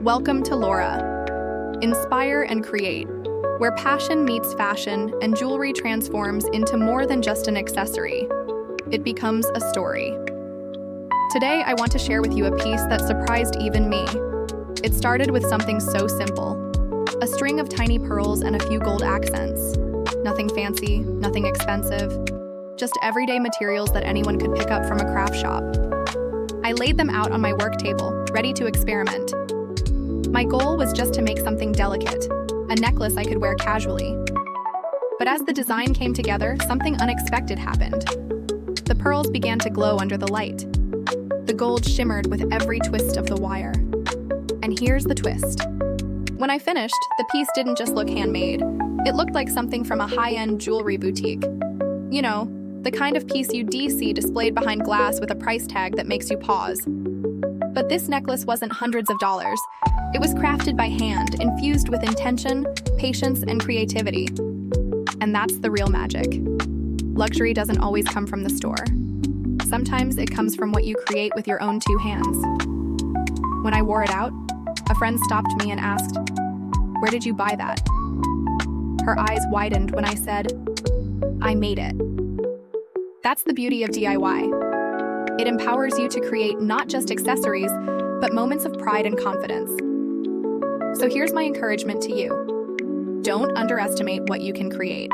Welcome to Lora. Inspire and create, where passion meets fashion and jewelry transforms into more than just an accessory. It becomes a story. Today, I want to share with you a piece that surprised even me. It started with something so simple: a string of tiny pearls and a few gold accents. Nothing fancy, nothing expensive, just everyday materials that anyone could pick up from a craft shop. I laid them out on my work table, ready to experiment. My goal was just to make something delicate, a necklace I could wear casually. But as the design came together, something unexpected happened. The pearls began to glow under the light. The gold shimmered with every twist of the wire. And here's the twist. When I finished, the piece didn't just look handmade. It looked like something from a high-end jewelry boutique. You know, the kind of piece you'd see displayed behind glass with a price tag that makes you pause. But this necklace wasn't hundreds of dollars. It was crafted by hand, infused with intention, patience, and creativity. And that's the real magic. Luxury doesn't always come from the store. Sometimes it comes from what you create with your own two hands. When I wore it out, a friend stopped me and asked, "Where did you buy that?" Her eyes widened when I said, "I made it." That's the beauty of DIY. It empowers you to create not just accessories, but moments of pride and confidence. So here's my encouragement to you. Don't underestimate what you can create.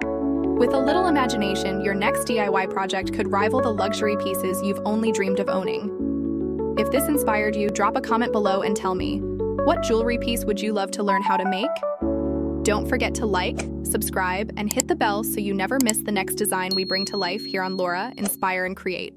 With a little imagination, your next DIY project could rival the luxury pieces you've only dreamed of owning. If this inspired you, drop a comment below and tell me, what jewelry piece would you love to learn how to make? Don't forget to like, subscribe, and hit the bell so you never miss the next design we bring to life here on Lora, Inspire and Create.